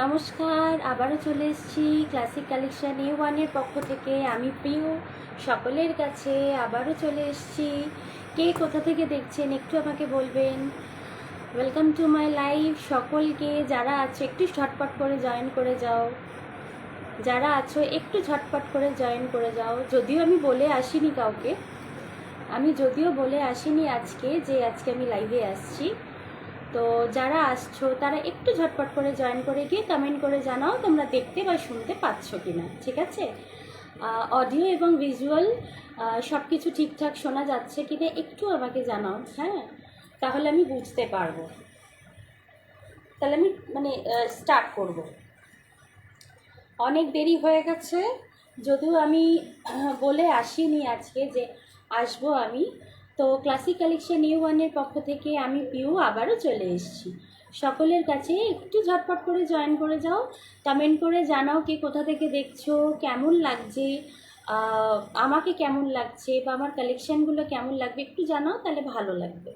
নমস্কার, আবারও চলে এসেছি ক্লাসিক কালেকশন A1-এর পক্ষ থেকে। আমি প্রিয় সকলের কাছে আবারও চলে এসেছি। কে কোথা থেকে দেখছেন একটু আমাকে বলবেন। Welcome to my live. সকলকে যারা আছো একটু ঝটপট করে জয়েন করে যাও, যারা আছো একটু ঝটপট করে জয়েন করে যাও। যদিও আমি বলে আসিনি কাউকে, আজকে যে আজকে আমি লাইভে আসছি। তো যারা আসছো তারা একটু ঝটপট করে জয়েন করে গিয়ে কমেন্ট করে জানাও তোমরা দেখতে বা শুনতে পাচ্ছ কি না, ঠিক আছে? অডিও এবং ভিজুয়াল সব কিছু ঠিকঠাক শোনা যাচ্ছে কি না একটু আমাকে জানাও, হ্যাঁ, তাহলে আমি বুঝতে পারবো। তাহলে আমি স্টার্ট করব। অনেক দেরি হয়ে গেছে, যদিও আমি বলে আসিনি আজকে যে আসবো আমি। তো ক্লাসিক কালেকশন A1-এর পক্ষ থেকে আমি পিউ আবারও চলে এসেছি। সকলের কাছে একটু ঝটপট করে জয়েন করে যাও, কমেন্ট করে জানাও কে কোথা থেকে দেখছো, কেমন লাগছে, আমাকে কেমন লাগছে বা আমার কালেকশানগুলো কেমন লাগবে একটু জানাও, তাহলে ভালো লাগবে।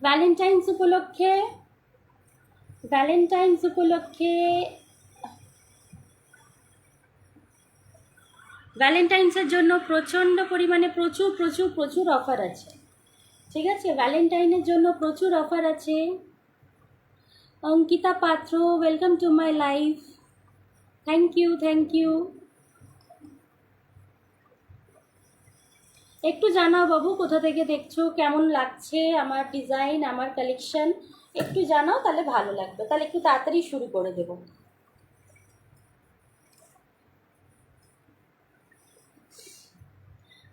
ভ্যালেন্টাইন্স উপলক্ষে ভ্যালেন্টাইন্সের জন্য প্রচণ্ড পরিমাণে প্রচুর অফার আছে, ঠিক আছে? ভ্যালেন্টাইনের জন্য প্রচুর অফার আছে। Ankita Patra, welcome to my life. Thank you. একটু জানাও বাবু কোথা থেকে দেখছো, কেমন লাগছে আমার ডিজাইন, আমার কালেকশন একটু জানাও, তাহলে ভালো লাগবে। তাহলে একটু তাড়াতাড়ি শুরু করে দেবো।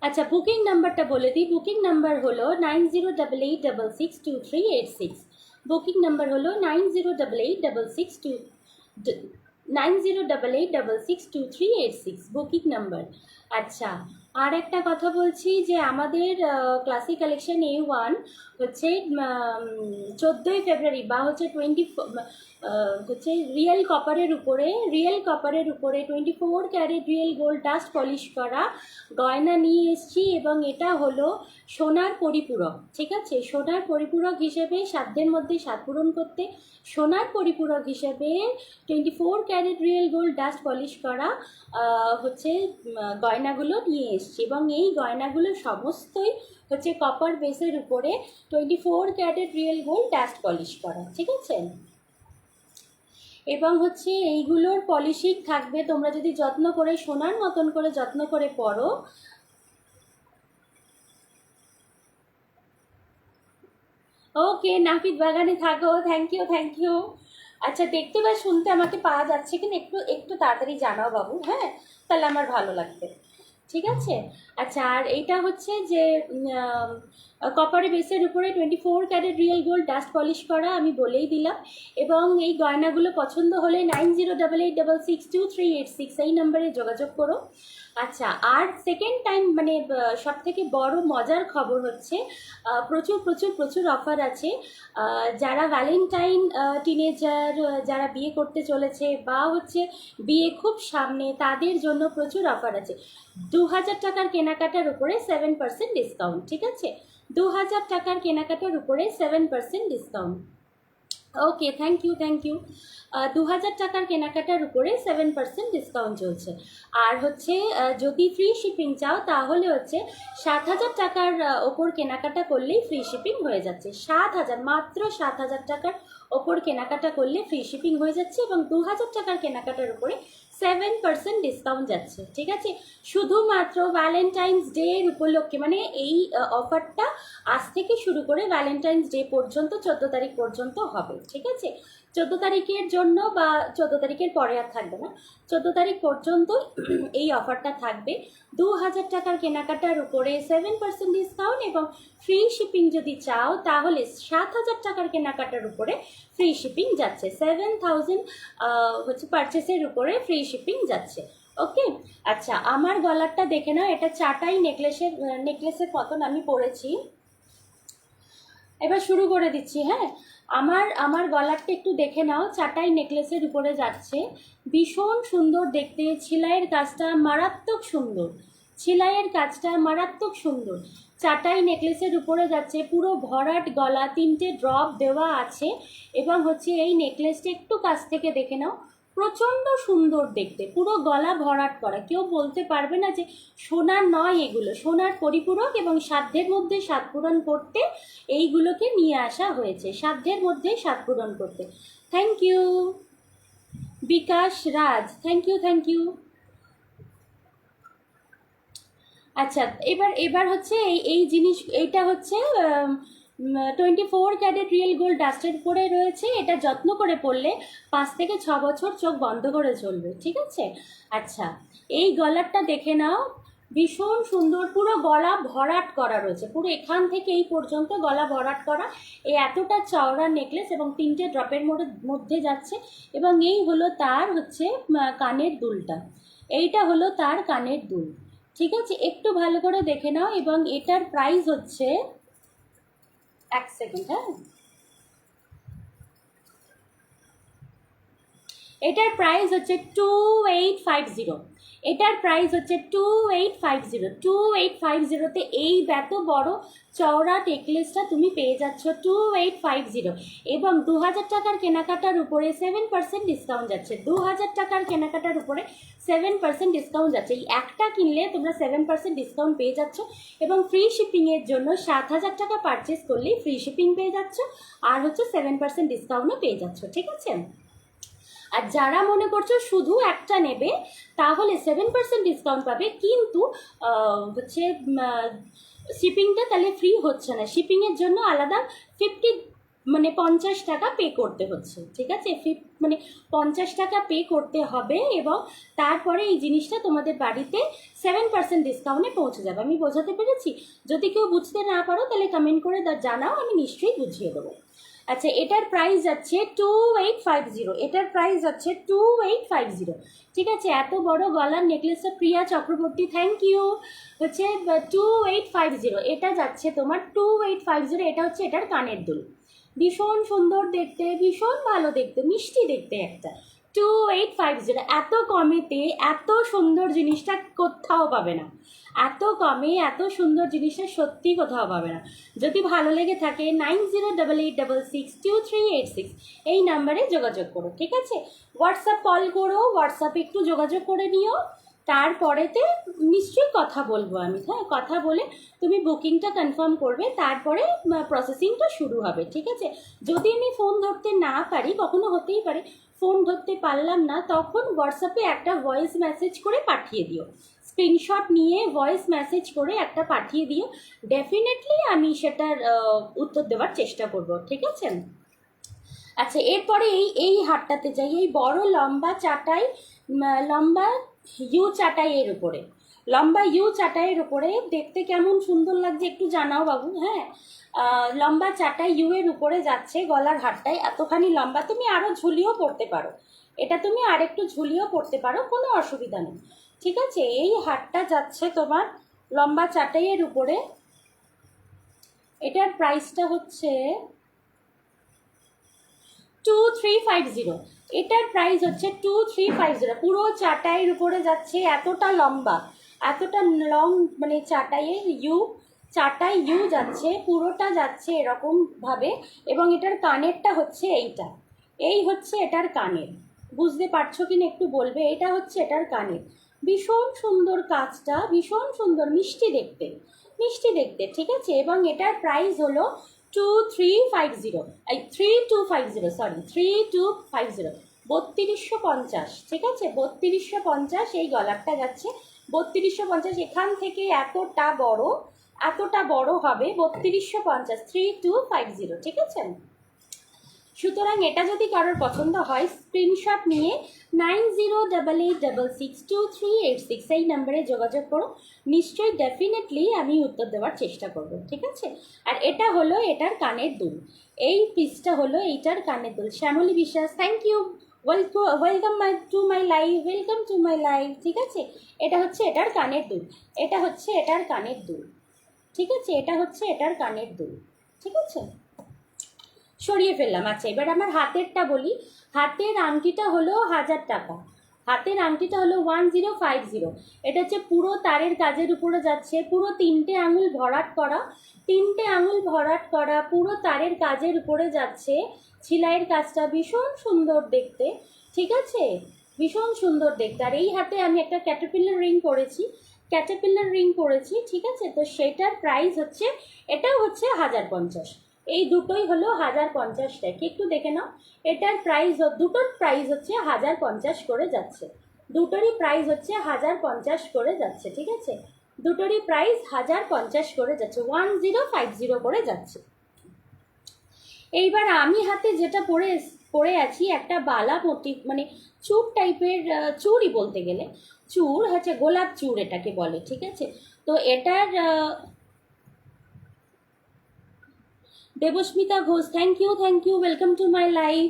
আচ্ছা, বুকিং নাম্বারটা বলে দিই। বুকিং নাম্বার হলো 9088662386। বুকিং নাম্বার হলো 9088662386 বুকিং নাম্বার। আচ্ছা, আর একটা কথা বলছি যে আমাদের ক্লাসিক কালেকশন A1 হচ্ছে 14ই ফেব্রুয়ারি বা হচ্ছে রিয়েল কপারের উপরে 24 carat real gold dust polish করা গয়না নিয়ে এসেছি, এবং এটা হলো সোনার পরিপূরক, ঠিক আছে? সোনার পরিপূরক হিসেবে সাধ্যের মধ্যে সাধ পূরণ করতে সোনার পরিপূরক হিসেবে 24 carat real gold dust polish করা গয়নাগুলো নিয়ে এসেছি, এবং এই গয়নাগুলো সমস্তই হচ্ছে কপার বেসের উপরে 24 carat real gold dust polish করা, ঠিক আছে? এবং হচ্ছে এইগুলোর পলিশিং থাকবে, তোমরা যদি যত্ন করে সোনার মতন করে যত্ন করে পরো। ওকে, নাপিত বাগানে থাকো, থ্যাংক ইউ। আচ্ছা, দেখতে বা শুনতে আমাকে পাওয়া যাচ্ছে কিনা একটু একটু তাড়াতাড়ি জানাও বাবু, হ্যাঁ, তাহলে আমার ভালো লাগবে, ঠিক আছে? আচ্ছা, আর এইটা হচ্ছে যে কপারের বেসের উপরে 24 carat real gold dust polish করা, আমি বলেই দিলাম। এবং এই গয়নাগুলো পছন্দ হলে 9088662386 এই নম্বরে যোগাযোগ করো। আচ্ছা, আর সেকেন্ড টাইম সব থেকে বড় মজার খবর হচ্ছে প্রচুর অফার আছে। যারা ভ্যালেন্টাইন টিনেজার, যারা বিয়ে করতে চলেছে বা হচ্ছে বিয়ে খুব সামনে, তাদের জন্য প্রচুর অফার আছে। 2000 টাকার কেনাকাটার উপরে 7% ডিসকাউন্ট, ঠিক আছে? 2000 টাকার কেনাকাটার উপরে 7% ডিসকাউন্ট। Okay, thank you. 2000 টাকার কেনাকাটার উপরে 7% ডিসকাউন্ট চলছে। আর হচ্ছে যদি ফ্রি শিপিং চাও তাহলে হচ্ছে 7000 টাকার ওপর কেনাকাটা করলেই ফ্রি শিপিং হয়ে যাচ্ছে। মাত্র 7000 টাকার ওপর কেনাকাটা করলে ফ্রি শিপিং হয়ে যাচ্ছে, এবং 2000 টাকার কেনাকাটার উপরে 7% ডিসকাউন্ট যাচ্ছে, ঠিক আছে? শুধুমাত্র ভ্যালেন্টাইন্স ডে এর উপলক্ষে, এই অফারটা আজ থেকে শুরু করে ভ্যালেন্টাইন্স ডে পর্যন্ত 14 তারিখ পর্যন্ত হবে, ঠিক আছে? 14 তারিখের জন্য বা 14 তারিখের পরে আর থাকবে না, 14 তারিখ পর্যন্ত এই অফারটা থাকবে। 2000 টাকার কেনাকাটার উপরে 7% ডিসকাউন্ট, এবং ফ্রি শিপিং যদি চাও তাহলে 7000 টাকার কেনাকাটার উপরে ফ্রি শিপিং যাচ্ছে। 7000 পারচেসের উপরে ফ্রি শিপিং যাচ্ছে। ওকে, আচ্ছা, আমার গলারটা দেখে নাও। এটা চাটাই নেকলেসের মতন আমি পরেছি। এবার শুরু করে দিচ্ছি, হ্যাঁ। আমার গলারটা একটু দেখে নাও, চাটাই নেকলেসের উপরে যাচ্ছে। ভীষণ সুন্দর দেখতে, সেলাইয়ের কাজটা মারাত্মক সুন্দর, সেলাইয়ের কাজটা মারাত্মক সুন্দর। চাটাই নেকলেসের উপরে যাচ্ছে, পুরো ভরাট গলা, 3টে ড্রপ দেওয়া আছে। এবং হচ্ছে এই নেকলেসটা একটু কাছ থেকে দেখে নাও, প্রচণ্ড সুন্দর দেখতে, পুরো গলা ভরাট করা। কেউ বলতে পারবে না যে সোনার নয়, এগুলো সোনার পরিপূরক এবং সাধ্যের মধ্যে স্বাদ পূরণ করতে এইগুলোকে নিয়ে আসা হয়েছে, সাধ্যের মধ্যে স্বাদ পূরণ করতে। Thank you Bikash Raj, thank you, thank you. আচ্ছা, এবার হচ্ছে এই জিনিস, এইটা হচ্ছে 24 ক্যারেট রিয়েল গোল্ড ডাস্টের উপরে রয়েছে। এটা যত্ন করে পরলে 5 থেকে 6 বছর চোখ বন্ধ করে চলবে, ঠিক আছে? আচ্ছা, এই গলারটা দেখে নাও, ভীষণ সুন্দর, পুরো গলা ভরাট করা রয়েছে, পুরো এখান থেকে এই পর্যন্ত গলা ভরাট করা। এই এতটা চওড়া নেকলেস এবং 3টে ড্রপের মধ্যে যাচ্ছে। এবং এই হলো তার হচ্ছে কানের দুলটা, এইটা হলো তার কানের দুল, ঠিক আছে? একটু ভালো করে দেখে নাও। এবং এটার প্রাইস হচ্ছে, এক সেকেন্ড, হ্যাঁ, এটার প্রাইস হচ্ছে 2850। এটার প্রাইস হচ্ছে 2850। 2850-তে এই এত বড় চওড়া নেকলেসটা তুমি পেয়ে যাচ্ছ 2850। এবং 2000 টাকার কেনাকাটার উপরে 7% ডিসকাউন্ট যাচ্ছে। 2000 টাকার কেনাকাটার উপরে 7% ডিসকাউন্ট যাচ্ছে। এই একটা কিনলে তোমরা 7% ডিসকাউন্ট পেয়ে যাচ্ছ। এবং ফ্রি শিপিংয়ের জন্য 7000 টাকা পারচেস করলেই ফ্রি শিপিং পেয়ে যাচ্ছ, আর হচ্ছে 7% ডিসকাউন্টও পেয়ে যাচ্ছ, ঠিক আছে? আর যারা মনে করছো শুধু একটা নেবে, তাহলে 7% ডিসকাউন্ট পাবে, কিন্তু হচ্ছে শিপিংটা তাহলে ফ্রি হচ্ছে না, শিপিংয়ের জন্য আলাদা 50 টাকা পে করতে হচ্ছে, ঠিক আছে? মানে 50 টাকা পে করতে হবে। এবং তারপরে এই জিনিসটা তোমাদের বাড়িতে 7% ডিসকাউন্টে পৌঁছে যাবে। আমি বোঝাতে পেরেছি? যদি কেউ বুঝতে না পারো তাহলে কমেন্ট করে জানাও, আমি নিশ্চয়ই বুঝিয়ে দেবো। আচ্ছা, এটার প্রাইস যাচ্ছে 2850। এটার প্রাইস যাচ্ছে 2850, ঠিক আছে? এত বড় গলার নেকলেসটা প্রিয়া চক্রবর্তী, থ্যাংক ইউ। হচ্ছে 2850, এটা যাচ্ছে তোমার 2850। এটা হচ্ছে এটার কানের দুল, ভীষণ সুন্দর দেখতে, ভীষণ ভালো দেখতে, মিষ্টি দেখতে একটা। 2850, এত কমেতে এত সুন্দর জিনিসটা কোথাও পাবে না। এত কমে এত সুন্দর জিনিসটা সত্যি কোথাও পাবে না। যদি ভালো লেগে থাকে 9088662386 এই নাম্বারে যোগাযোগ করো, ঠিক আছে? হোয়াটসঅ্যাপ কল করো, হোয়াটসঅ্যাপে একটু যোগাযোগ করে নিও। তারপরেতে নিশ্চয়ই কথা বলবো আমি, হ্যাঁ, কথা বলে তুমি বুকিংটা কনফার্ম করবে, তারপরে প্রসেসিংটা শুরু হবে, ঠিক আছে? যদি আমি ফোন ধরতে না পারি, কখনো হতেই পারে ফোন ধরতে পারলাম না, তখন হোয়াটসঅ্যাপে একটা ভয়েস মেসেজ করে পাঠিয়ে দিও, স্ক্রিনশট নিয়ে ভয়েস মেসেজ করে একটা পাঠিয়ে দিও। ডেফিনেটলি আমি সেটার উত্তর দেওয়ার চেষ্টা করব, ঠিক আছে? আচ্ছা, এরপরে এই হাটটাতে যাই, এই বড় লম্বা চাটাই, লম্বা ইউ চাটাইয়ের উপরে, লম্বা ইউ চাটাইয়ের উপরে দেখতে কেমন সুন্দর লাগছে একটু জানাও বাবু, হ্যাঁ। লম্বা চাটাই ইউ এর উপরে যাচ্ছে, গলার হাটটাই এতখানি লম্বা, তুমি আরও ঝুলিয়েও পড়তে পারো, এটা তুমি আরেকটু ঝুলিয়েও পড়তে পারো, কোনো অসুবিধা নেই, ঠিক আছে? এই হাটটা যাচ্ছে তোমার লম্বা চাটাইয়ের উপরে। এটার প্রাইসটা হচ্ছে 2350। এটার প্রাইস হচ্ছে 2350। পুরো চাটাইয়ের উপরে যাচ্ছে, এতটা লম্বা, এতটা লং, মানে চাটাইয়ের ইউ, চাটাই ইউ যাচ্ছে, পুরোটা যাচ্ছে এরকমভাবে। এবং এটার কানেরটা হচ্ছে এইটা, এই হচ্ছে এটার কানের, বুঝতে পারছো কি না একটু বলবে? এটা হচ্ছে এটার কানের, ভীষণ সুন্দর কাজটা, ভীষণ সুন্দর, মিষ্টি দেখতে, মিষ্টি দেখতে, ঠিক আছে? এবং এটার প্রাইস হলো 2350, 3250, সরি 3250, 3250, ঠিক আছে? 3250 এই গলারটা যাচ্ছে, 3250। এখান থেকে এতটা বড়, এতটা বড় হবে 3250, 3250, ঠিক আছে? সুতরাং এটা যদি কারোর পছন্দ হয়, স্ক্রিনশট নিয়ে 9088662386 এই নাম্বারে যোগাযোগ করো, নিশ্চয়ই ডেফিনেটলি আমি উত্তর দেওয়ার চেষ্টা করব, ঠিক আছে? আর এটা হলো এটার কানের দুল, এই পিসটা হলো এইটার কানের দুল। Shyamali Biswas, thank you, welcome to my live, welcome to my live, ঠিক আছে? এটা হচ্ছে এটার কানের দুল, এটা হচ্ছে এটার কানের দুল, ঠিক আছে? এটা হচ্ছে এটার কানের দুল, ঠিক আছে? সরিয়ে ফেললাম। আচ্ছা, এবার আমার হাতেরটা বলি। হাতের আংটিটা হলো 1000 টাকা, হাতের আংটিটা হলো 1050। এটা হচ্ছে পুরো তারের কাজের উপরে যাচ্ছে, পুরো 3টে আঙুল ভরাট করা, 3টে আঙুল ভরাট করা, পুরো তারের কাজের উপরে যাচ্ছে। ছিলাইয়ের কাজটা ভীষণ সুন্দর দেখতে, ঠিক আছে, ভীষণ সুন্দর দেখতে। আর এই হাতে আমি একটা ক্যাটারপিলার রিং করেছি, ক্যাটারপিলার রিং করেছি, ঠিক আছে। তো সেটার প্রাইস হচ্ছে, এটাও হচ্ছে 1050। এই দুটোই হলো 1050 টাকা, একটু দেখে নাও। এটার প্রাইস, দুটোর প্রাইস হচ্ছে 1050 করে যাচ্ছে, দুটোরই প্রাইস হচ্ছে 1050 করে যাচ্ছে, ঠিক আছে, দুটোরই প্রাইস 1050 করে যাচ্ছে, 1050 করে যাচ্ছে। এইবার আমি হাতে যেটা পরে আছি একটা বালা মোটিভ, মানে চূড় টাইপের, চূড়ই বলতে গেলে চূড় হচ্ছে, গোলাপ চূড় এটাকে বলে, ঠিক আছে। তো এটার Debasmita Ghosh, thank you, welcome to my life.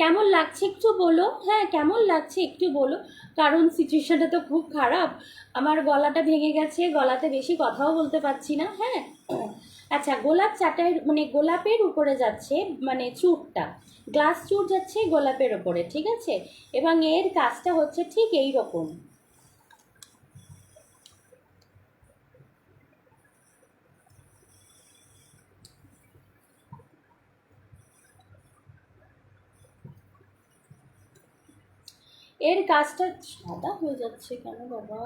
কেমন লাগছে একটু বলো, হ্যাঁ কেমন লাগছে একটু বলো, কারণ সিচুয়েশনটা তো খুব খারাপ, আমার গলাটা ভেঙে গেছে, গলাতে বেশি কথাও বলতে পারছি না, হ্যাঁ। আচ্ছা, গোলাপ চাটাই মানে গোলাপের উপরে যাচ্ছে, মানে চূড়টা গ্লাস চূড় যাচ্ছে গোলাপের ওপরে, ঠিক আছে, এবং এর কাজটা হচ্ছে ঠিক এই রকম। এর কাজটা সাদা হয়ে যাচ্ছে কেন বাবা?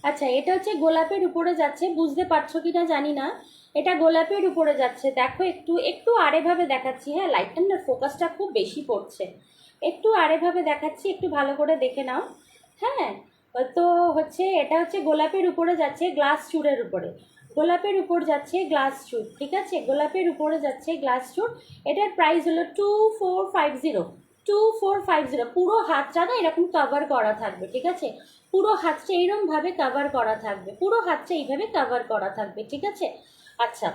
আচ্ছা, এটা হচ্ছে গোলাপের উপরে যাচ্ছে, বুঝতে পারছো কিনা জানি না, এটা গোলাপের উপরে যাচ্ছে। দেখো একটু একটু আড়েভাবে দেখাচ্ছি, হ্যাঁ লাইটটার না ফোকাসটা খুব বেশি পড়ছে, একটু আড়েভাবে দেখাচ্ছি, একটু ভালো করে দেখে নাও, হ্যাঁ। তো হচ্ছে এটা হচ্ছে গোলাপের উপরে যাচ্ছে গ্লাস চূড়ের উপরে, গোলাপের উপর যাচ্ছে গ্লাস চূড়, ঠিক আছে, গোলাপের উপরে যাচ্ছে গ্লাস চূড়। এটার প্রাইস হলো 2450, 2450। পুরো হাতটা না এরকম কভার করা থাকবে, ঠিক আছে, পুরো হাতটা এইরকমভাবে কভার করা থাকবে, পুরো হাতটা এইভাবে কভার করা থাকবে, ঠিক আছে। আচ্ছা,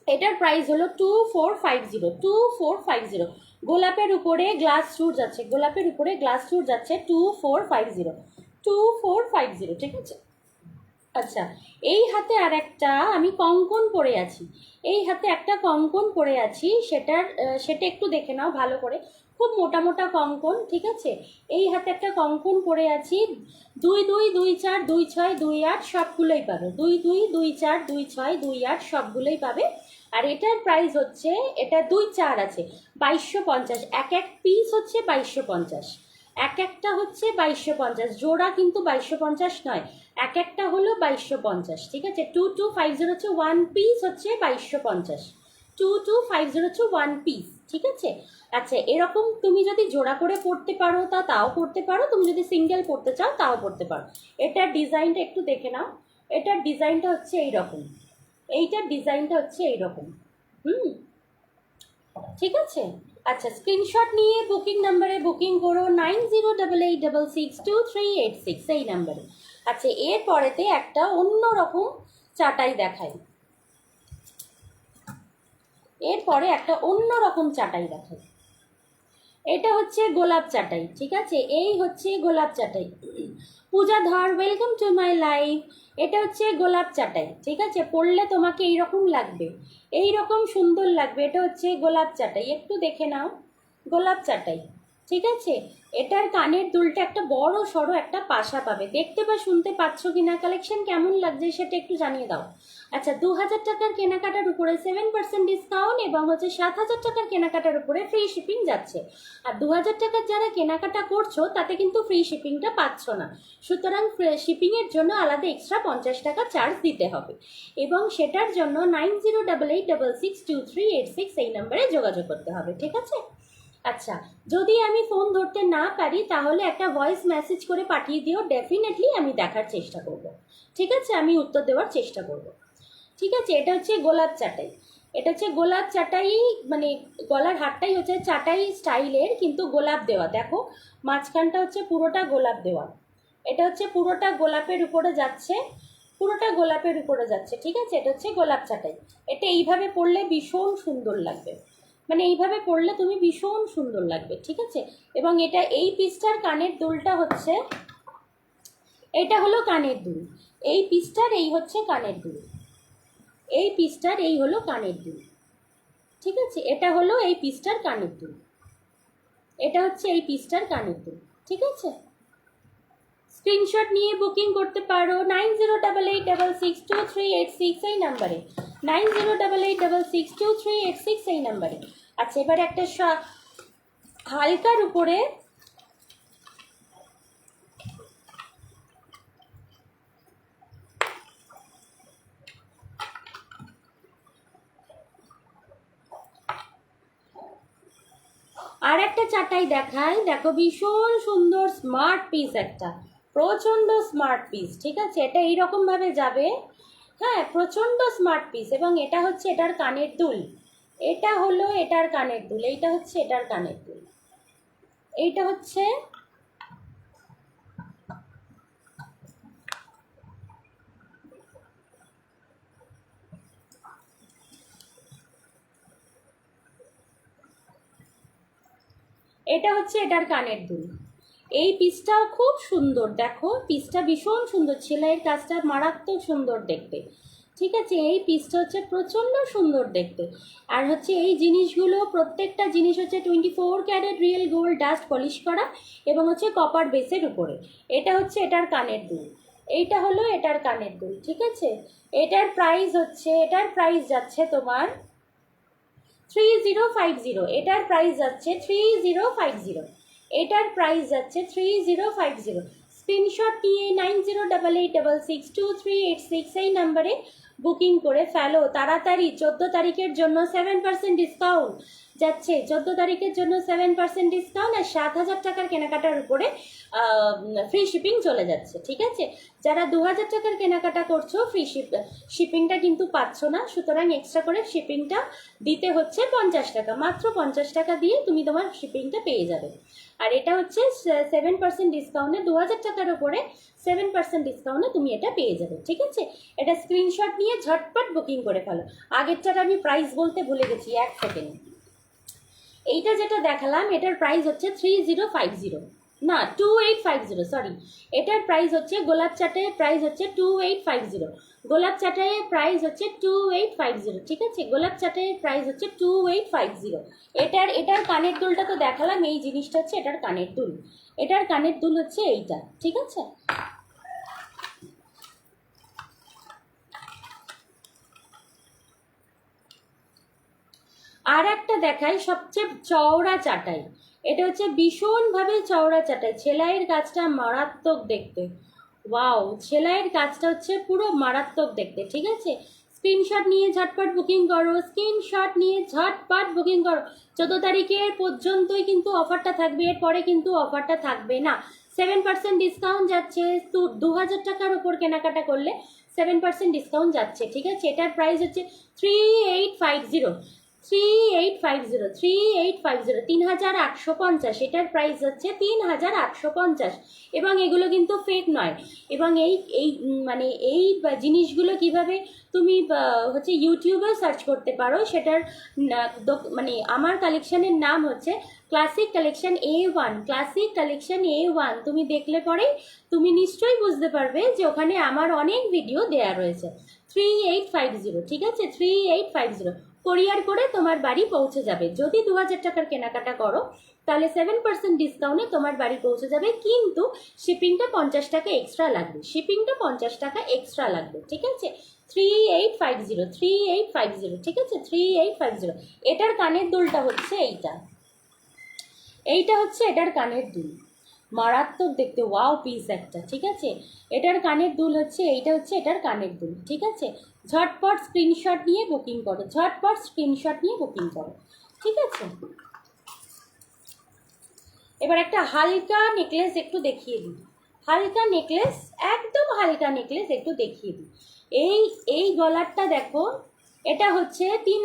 এটার প্রাইস হলো 2450, 2450। গোলাপের উপরে গ্লাস চূড় যাচ্ছে, গোলাপের উপরে গ্লাস চূড় যাচ্ছে 2450, 2450, ঠিক আছে। আচ্ছা, এই হাতে আর একটা আমি কঙ্কন পরে আছি, এই হাতে একটা কঙ্কন পরে আছি, সেটা একটু দেখে নাও ভালো করে, খুব মোটা মোটা কঙ্কন, ঠিক আছে। এই হাতে একটা কঙ্কন পরে আছি, 22242628 সবগুলোই পাবে, 22242628 সবগুলোই পাবে। আর এটার প্রাইস হচ্ছে, এটা 2 4 আছে, 2250, এক এক পিস হচ্ছে 2250, এক একটা হচ্ছে 2250, জোড়া কিন্তু 2250 নয়, এক একটা হলো 2250, ঠিক আছে। 2250 হচ্ছে ওয়ান পিস, হচ্ছে 2250, 2250 হচ্ছে ওয়ান পিস, ঠিক আছে। আচ্ছা, এরকম তুমি যদি জোড়া করে পড়তে পারো তাও পড়তে পারো, তুমি যদি সিঙ্গেল পড়তে চাও তাও পড়তে পারো। এটার ডিজাইনটা একটু দেখে নাও, এটার ডিজাইনটা হচ্ছে এইরকম, এইটার ডিজাইনটা হচ্ছে এইরকম, ঠিক আছে। আচ্ছা, স্ক্রিনশট নিয়ে বুকিং নাম্বারে বুকিং করো 9088662386 এই নাম্বারে। আচ্ছা, এরপরেতে একটা অন্য রকম চাটাই দেখাই, এরপরে একটা অন্য রকম চাটাই দেখাই। এটা হচ্ছে গোলাপ চাটাই, ঠিক আছে, এই হচ্ছে গোলাপ চাটাই। পূজা ধর, ওয়েলকাম টু মাই লাইফ। এটা হচ্ছে গোলাপ চাটাই, ঠিক আছে, পরলে তোমাকে এইরকম লাগবে, এইরকম সুন্দর লাগবে, এটা হচ্ছে গোলাপ চাটাই, একটু দেখে নাও, গোলাপ চাটাই, ঠিক আছে। এটার কানের দুলটা একটা বড় সড়ো একটা পাশা পাবে, দেখতে বা শুনতে পাচ্ছ কিনা, কালেকশন কেমন লাগছে সেটা একটু জানিয়ে দাও। আচ্ছা, 2000 টাকার কেনাকাটার উপরে 7% ডিসকাউন্ট এবং হচ্ছে 7000 টাকার কেনাকাটার উপরে ফ্রি শিপিং যাচ্ছে। আর 2000 টাকার যারা কেনাকাটা করছো তাতে কিন্তু ফ্রি শিপিংটা পাচ্ছ না, সুতরাং শিপিংয়ের জন্য আলাদা এক্সট্রা 50 টাকা চার্জ দিতে হবে, এবং সেটার জন্য 9088662386 এই নম্বরে যোগাযোগ করতে হবে, ঠিক আছে। আচ্ছা, যদি আমি ফোন ধরতে না পারি তাহলে একটা ভয়েস মেসেজ করে পাঠিয়ে দিও, ডেফিনেটলি আমি দেখার চেষ্টা করব, ঠিক আছে, আমি উত্তর দেওয়ার চেষ্টা করব, ঠিক আছে। এটা হচ্ছে গোলাপ চাটাই। এটা হচ্ছে গোলাপ চাটাই, মানে গলার হারটাই হচ্ছে চাটাই স্টাইলের, কিন্তু গোলাপ দেওয়া। দেখো মাঝখানটা হচ্ছে পুরোটা গোলাপ দেওয়া। এটা হচ্ছে পুরোটা গোলাপের উপরে যাচ্ছে, পুরোটা গোলাপের উপরে যাচ্ছে, ঠিক আছে। এটা হচ্ছে গোলাপ চাটাই। এটা এইভাবে পরলে ভীষণ সুন্দর লাগবে, মানে এইভাবে পরলে তুমি ভীষণ সুন্দর লাগবে, ঠিক আছে। এবং এটা এই পিসটার কানের দুলটা হচ্ছে, এটা হলো কানের দুল, এই পিসটার এই হচ্ছে কানের দুল, এই পিসটার এই হলো কানের দুল, ঠিক আছে। এটা হলো এই পিসটার কানের দুল, এটা হচ্ছে এই পিসটার কানের দুল, ঠিক আছে। স্ক্রিনশট নিয়ে বুকিং করতে পারো 9088662386 এই নাম্বারে, 9088662386 এই নাম্বারে। আচ্ছা, এবার একটা হালকার উপরে আর একটা চাটাই দেখাই, দেখো ভীষণ সুন্দর স্মার্ট পিস, একটা প্রচণ্ড স্মার্ট পিস, ঠিক আছে। এটা এইরকম ভাবে যাবে, হ্যাঁ, প্রচণ্ড স্মার্ট পিস। এবং এটা হচ্ছে এটার কানের দুল, এটা হলো এটার কানের দুল, এইটা হচ্ছে এটার কানের দুল, এইটা হচ্ছে এটা হচ্ছে এটার কানের দুল। এই পিসটাও খুব সুন্দর, দেখো পিসটা ভীষণ সুন্দর, সেলাইয়ের কাজটা মারাত্মক সুন্দর দেখতে, ঠিক আছে। এই পিসটা হচ্ছে প্রচণ্ড সুন্দর দেখতে। আর হচ্ছে এই জিনিসগুলো, প্রত্যেকটা জিনিস হচ্ছে 24 carat real gold dust polish করা এবং হচ্ছে কপার বেসের উপরে। এটা হচ্ছে এটার কানের দুল, এইটা হলো এটার কানের দুল, ঠিক আছে। এটার প্রাইস হচ্ছে, এটার প্রাইস যাচ্ছে তোমার 3050, এটার প্রাইস যাচ্ছে 3050, এটার প্রাইস যাচ্ছে 3050। স্ক্রিনশট নিয়ে 9088662386 এই নাম্বারে বুকিং করে ফেলো তাড়াতাড়ি। 14 তারিখের জন্য 7% ডিসকাউন্ট যাচ্ছে, 14 তারিখের জন্য 7% ডিসকাউন্ট, আর 7000 টাকার কেনাকাটার উপরে ফ্রি শিপিং চলে যাচ্ছে, ঠিক আছে। যারা 2000 টাকার কেনাকাটা করছো ফ্রি শিপিংটা কিন্তু পাচ্ছ না, সুতরাং এক্সট্রা করে শিপিংটা দিতে হচ্ছে 50 টাকা, মাত্র 50 টাকা দিয়ে তুমি তোমার শিপিংটা পেয়ে যাবে। আর এটা হচ্ছে 7% ডিসকাউন্টে, 2000 টাকার উপরে 7% ডিসকাউন্টে তুমি এটা পেয়ে যাবে, ঠিক আছে। এটা স্ক্রিনশট নিয়ে ঝটপট বুকিং করে ফেলো। আগেরটার আমি প্রাইস বলতে ভুলে গেছি, 1 সেকেন্ড। এইটা যেটা দেখালাম এটার প্রাইস হচ্ছে 3050, না 2850, সরি। এটার প্রাইস হচ্ছে, গোলাপ চাটাইয়ের প্রাইস হচ্ছে 2850, গোলাপ চাটাইয়ের প্রাইস হচ্ছে 2850, ঠিক আছে। গোলাপ চাটাইয়ের প্রাইস হচ্ছে 2850। এটার কানের দুলটা তো দেখালাম, এই জিনিসটা হচ্ছে এটার কানের দুল, এটার কানের দুল হচ্ছে এইটা, ঠিক আছে। আর একটা দেখাই, সবচেয়ে চওড়া চাটাই। এটা হচ্ছে ভীষণভাবে চওড়া চাটাই, সেলাইয়ের কাজটা মারাত্মক দেখতে, ওয়াও, সেলাইয়ের কাজটা হচ্ছে পুরো মারাত্মক দেখতে, ঠিক আছে। স্ক্রিনশট নিয়ে ঝটপট বুকিং করো, স্ক্রিনশট নিয়ে ঝটপট বুকিং করো। 14 তারিখের পর্যন্তই কিন্তু অফারটা থাকবে, এরপরে কিন্তু অফারটা থাকবে না। 7% ডিসকাউন্ট যাচ্ছে, 2000 টাকার উপর কেনাকাটা করলে 7% ডিসকাউন্ট যাচ্ছে, ঠিক আছে। এটার প্রাইস হচ্ছে 3850, 3850, এটার প্রাইস হচ্ছে 3850। এবং এগুলো কিন্তু ফেক নয়। এবং এই মানে এই জিনিসগুলো কিভাবে তুমি হচ্ছে ইউটিউবে সার্চ করতে পারো, সেটার মানে আমার কালেকশনের নাম হচ্ছে classic collection A1, classic collection A1। তুমি দেখলে পরেই তুমি নিশ্চয়ই বুঝতে পারবে যে ওখানে আমার অনেক ভিডিও দেয়া রয়েছে। 3850, ঠিক আছে, 3850 কোরিয়ার করে তোমার বাড়ি পৌঁছে যাবে। যদি 2000 টাকার কেনাকাটা করো তাহলে 7% ডিসকাউন্টে তোমার বাড়ি পৌঁছে যাবে, কিন্তু শিপিংটা 50 টাকা এক্সট্রা লাগবে, শিপিংটা 50 টাকা এক্সট্রা লাগবে, ঠিক আছে। 3850, 3850, ঠিক আছে, 3850। এটার কানের দুলটা হচ্ছে এইটা, এইটা হচ্ছে এটার কানের দুল, মারাত্মক দেখতে, ওয়াও পিস একটা, ঠিক আছে। এটার কানের দুল হচ্ছে, এইটা হচ্ছে এটার কানের দুল, ঠিক আছে। ঝটপট স্ক্রিনশট নিয়ে বুকিং করো, ঝটপট স্ক্রিনশট নিয়ে বুকিং করো, ঠিক আছে। এবার একটা হালকা নেকলেস একটু দেখিয়ে দিই, হালকা নেকলেস, একদম হালকা নেকলেস একটু দেখিয়ে দিই। এই গলারটা দেখো, এটা হচ্ছে তিন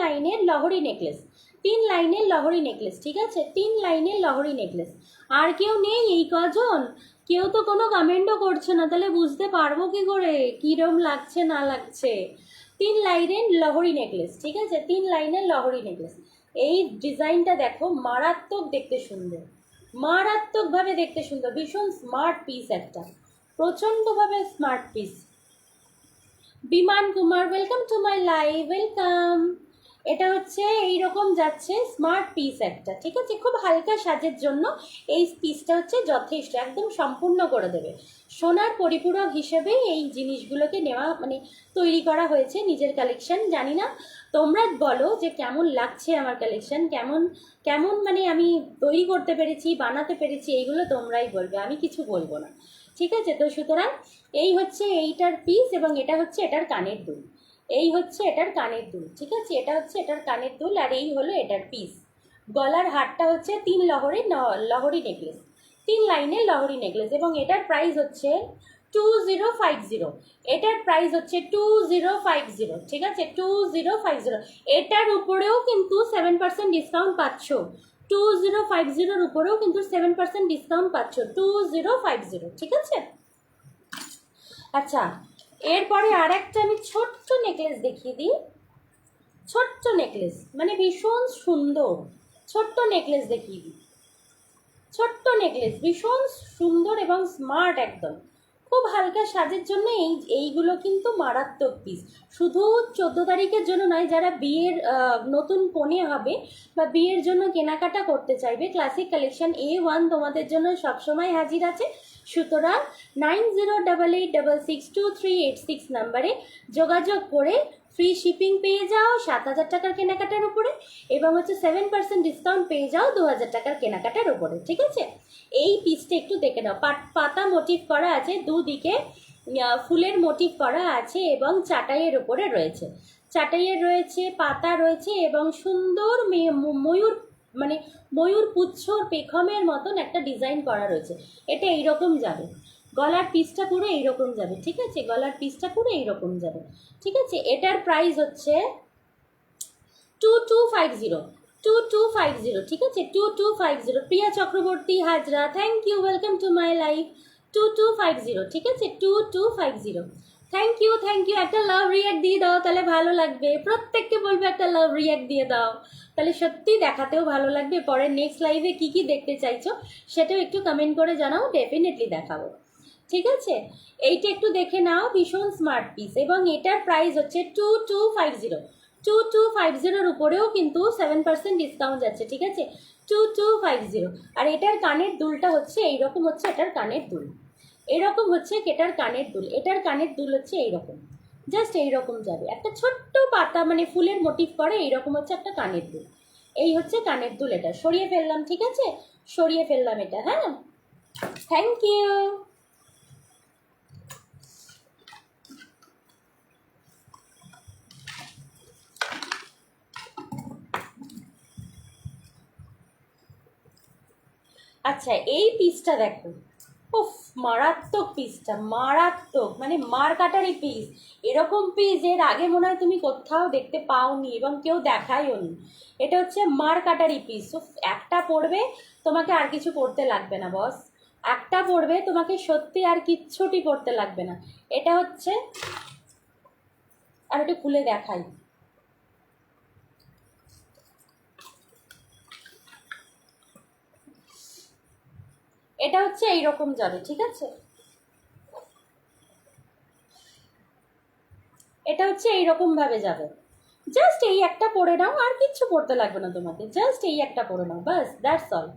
লাইনের লহরি নেকলেস, 3 লাইনের লহরি নেকলেস, ঠিক আছে, 3 লাইনের লহরি নেকলেস। আর কেউ নেই এই কজন? কেউ তো কোনো কমেন্টও করছে না, তাহলে বুঝতে পারবো কি করে কিরম লাগছে না লাগছে। 3 লাইনের লহরি নেকলেস, ঠিক আছে, 3 লাইনের লহরি নেকলেস। এই ডিজাইনটা দেখো, মারাত্মক দেখতে সুন্দর, মারাত্মকভাবে দেখতে সুন্দর, ভীষণ স্মার্ট পিস একটা, প্রচণ্ডভাবে স্মার্ট পিস। বিমান Kumar, welcome to my live, welcome. এটা হচ্ছে এইরকম যাচ্ছে স্মার্ট পিস একটা, ঠিক আছে, খুব হালকা সাজের জন্য এই পিসটা হচ্ছে যথেষ্ট, একদম সম্পূর্ণ করে দেবে। সোনার পরিপূরক হিসেবে এই জিনিসগুলোকে নেওয়া মানে তৈরি করা হয়েছে নিজের কালেকশন। জানি না তোমরা বলো যে কেমন লাগছে আমার কালেকশন, কেমন কেমন মানে আমি তৈরি করতে পেরেছি, বানাতে পেরেছি, এইগুলো তোমরাই বলবে, আমি কিছু বলবো না, ঠিক আছে। তো সুতরাং এই হচ্ছে এইটার পিস, এবং এটা হচ্ছে এটার কানের দুল, এই হচ্ছে এটার কানের দুল, ঠিক আছে, এটা হচ্ছে এটার কানের দুল, আর এই হলো এটার পিস। গলার হারটা হচ্ছে 3 লহরি নেকলেস, 3 লাইনের লহরি নেকলেস, এবং এটার প্রাইস হচ্ছে 2050। এটার প্রাইস হচ্ছে 2050, ঠিক আছে, 2050। এটার উপরেও কিন্তু 7% ডিসকাউন্ট পাচ্ছ, 2050-র উপরেও কিন্তু 7% ডিসকাউন্ট পাচ্ছ, 2050, ঠিক আছে। আচ্ছা, এরপরে আর একটা আমি ছোট্ট নেকলেস দেখিয়ে দিই, ছোট্ট নেকলেস মানে ভীষণ সুন্দর, ছোট্ট নেকলেস দেখিয়ে দিই, ছোট্ট নেকলেস ভীষণ সুন্দর এবং স্মার্ট একদম, খুব হালকা সাজের জন্য এইগুলো কিন্তু মারাত্মক পিস। শুধু 14 তারিখের জন্য নয়, যারা বিয়ের নতুন কনে হবে বা বিয়ের জন্য কেনাকাটা করতে চাইবে, ক্লাসিক কালেকশন A1 তোমাদের জন্য সবসময় হাজির আছে। সুতরাং 9088662386 নাম্বারে যোগাযোগ করে ফ্রি শিপিং পেয়ে যাও 7,000 টাকার কেনাকাটার উপরে, এবং হচ্ছে 7% ডিসকাউন্ট পেয়ে যাও 2,000 টাকার কেনাকাটার উপরে, ঠিক আছে। এই পিসটা একটু দেখে নাও, পাতা মোটিভ করা আছে, দুদিকে ফুলের মোটিভ করা আছে, এবং চাটাইয়ের উপরে রয়েছে, চাটাইয়ের রয়েছে, পাতা রয়েছে, এবং সুন্দর ময়ূর মানে ময়ূর পুচ্ছর পেখমের মতন একটা ডিজাইন করা রয়েছে। এটা এইরকম যাবে, গলার পিসটা পুরো এইরকম যাবে, ঠিক আছে, গলার পিসটা পুরো এইরকম যাবে, ঠিক আছে। এটার প্রাইস হচ্ছে 2250, 2250, ঠিক আছে, 2250। Priya Chakraborty Hazra, thank you, welcome to my life, 2250, ঠিক আছে, 2250। Thank you, thank you. একটা লাভ রিয়াক্ট দিয়ে দাও, তাহলে ভালো লাগবে, প্রত্যেককে বলবে একটা লাভ রিয়াক্ট দিয়ে দাও, তাহলে সত্যি দেখাতেও ভালো লাগবে। পরে নেক্সট লাইভে কী কী দেখতে চাইছো সেটাও একটু কমেন্ট করে জানাও, ডেফিনেটলি দেখাবো, ঠিক আছে। এইটা একটু দেখে নাও, ভীষণ স্মার্ট পিস, এবং এটার প্রাইস হচ্ছে 2250, 2250-র উপরেও কিন্তু 7% ডিসকাউন্ট যাচ্ছে, ঠিক আছে, 2250। আর এটার কানের দুলটা হচ্ছে এইরকম, হচ্ছে এটার কানের দুল এরকম, হচ্ছে এটার কানের দুল, এটার কানের দুল হচ্ছে এইরকম, জাস্ট এইরকম যাবে, একটা ছোট্ট পাতা মানে ফুলের মোটিভ করে, এইরকম হচ্ছে একটা কানের দুল, এই হচ্ছে কানের দুল। এটা সরিয়ে ফেললাম, ঠিক আছে, সরিয়ে ফেললাম এটা, হ্যাঁ, থ্যাংক ইউ। আচ্ছা, এই পিসটা দেখো, উফ, মারাত্মক পিসটা, মারাত্মক মানে মার কাটারি পিস। এরকম পিস এর আগে মনে হয় তুমি কোথাও দেখতে পাওনি, এবং কেউ দেখায়ও নি। এটা হচ্ছে মার কাটারি পিস। উফ, একটা পড়বে তোমাকে আর কিছু পড়তে লাগবে না বস, একটা পড়বে তোমাকে সত্যি আর কিচ্ছুটি পড়তে লাগবে না। এটা হচ্ছে, আর একটু খুলে দেখাই, এটা হচ্ছে এইরকম যাবে, ঠিক আছে, এটা হচ্ছে এইরকম ভাবে যাবে। জাস্ট এই একটা পরে নাও, আর কিচ্ছু পড়তে লাগবে না তোমাকে, জাস্ট এই একটা পরে নাও, বাস, দ্যাটস অল।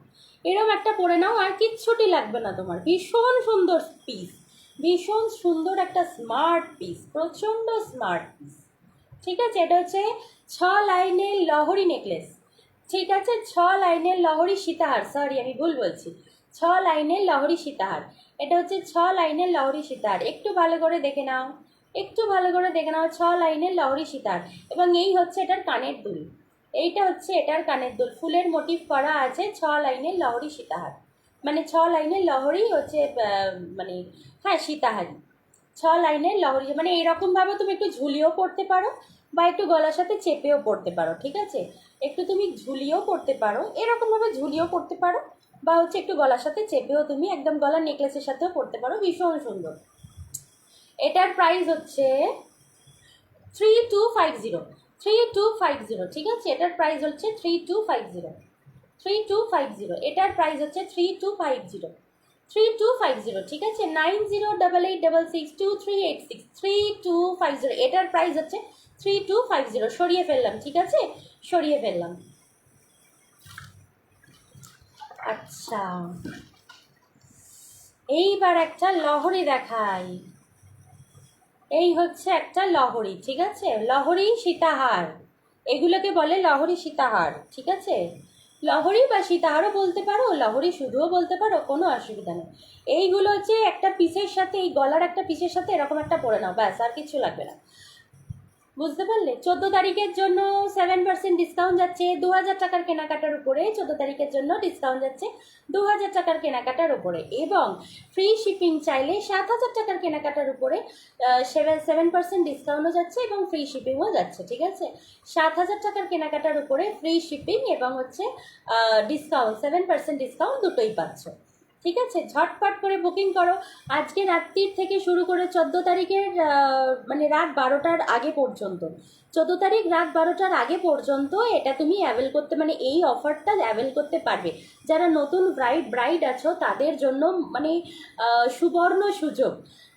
এরকম একটা পরে নাও, আর কিচ্ছুটি লাগবে না তোমার। ভীষণ সুন্দর পিস, ভীষণ সুন্দর একটা স্মার্ট পিস, প্রচণ্ড স্মার্ট পিস, ঠিক আছে। এটা হচ্ছে 6 লাইনের লহরি নেকলেস, ঠিক আছে, 6 লাইনের লহরি সীতাহার, সরি আমি ভুল বলছি, 6 লাইনের লহরি সীতাহার। এটা হচ্ছে 6 লাইনের লহরি সীতাহার, একটু ভালো করে দেখে নাও, একটু ভালো করে দেখে নাও, 6 লাইনের লহরি সীতাহার। এবং এই হচ্ছে এটার কানের দুল, এইটা হচ্ছে এটার কানের দুল, ফুলের মোটিভ করা আছে, 6 লাইনের লহরি সীতাহার, মানে 6 লাইনের লহরি হচ্ছে মানে হ্যাঁ সীতাহারি, লাইনের লহরি, মানে এইরকমভাবে তুমি একটু ঝুলিয়েও পড়তে পারো বা একটু গলার সাথে চেপেও পড়তে পারো, ঠিক আছে? একটু তুমি ঝুলিয়েও পড়তে পারো, এরকমভাবে ঝুলিয়েও পড়তে পারো, বা হচ্ছে একটু গলার সাথে চেপেও তুমি একদম গলার নেকলেসের সাথেও পড়তে পারো, ভীষণ সুন্দর। এটার প্রাইস হচ্ছে 3250, 3250, ঠিক আছে? এটার প্রাইস হচ্ছে 3250, 3250, এটার প্রাইস হচ্ছে 3250, 3250, ঠিক আছে? 9088662386, 3250, এটার প্রাইস হচ্ছে 3250। সরিয়ে ফেললাম, ঠিক আছে? সরিয়ে ফেললাম। আচ্ছা, এইবার একটা লহরি দেখাই। এই হচ্ছে একটা লহরি, ঠিক আছে? লহরি সীতাহার, এগুলোকে বলে লহরি সীতাহার, ঠিক আছে? লহরি বা সীতাহারও বলতে পারো, লহরি শুধুও বলতে পারো, কোনো অসুবিধা নেই। এইগুলো হচ্ছে একটা পিসের সাথে, এই গলার একটা পিসের সাথে এরকম একটা পরে নাও, ব্যাস, আর কিছু লাগবে না। বুঝতে পারলে? 14 তারিখের জন্য 7% ডিসকাউন্ট যাচ্ছে 2000 টাকার কেনাকাটার উপরে। 14 তারিখের জন্য ডিসকাউন্ট যাচ্ছে 2000 টাকার কেনাকাটার উপরে, এবং ফ্রি শিপিং চাইলে 7000 টাকার কেনাকাটার উপরে 7% ডিসকাউন্টও যাচ্ছে এবং ফ্রি শিপিংও যাচ্ছে, ঠিক আছে? 7000 টাকার কেনাকাটার উপরে ফ্রি শিপিং এবং হচ্ছে ডিসকাউন্ট, 7% ডিসকাউন্ট দুটোই পাচ্ছ, ঠিক আছে? ঝটপট করে বুকিং করো। আজকে রাত্রির থেকে শুরু করে 14 তারিখের মানে রাত 12টার আগে পর্যন্ত, 14 তারিখ রাত 12টার আগে পর্যন্ত এটা তুমি অ্যাভেল করতে, মানে এই অফারটা অ্যাভেল করতে পারবে। যারা নতুন ব্রাইড আছো তাদের জন্য মানে সুবর্ণ সুযোগ,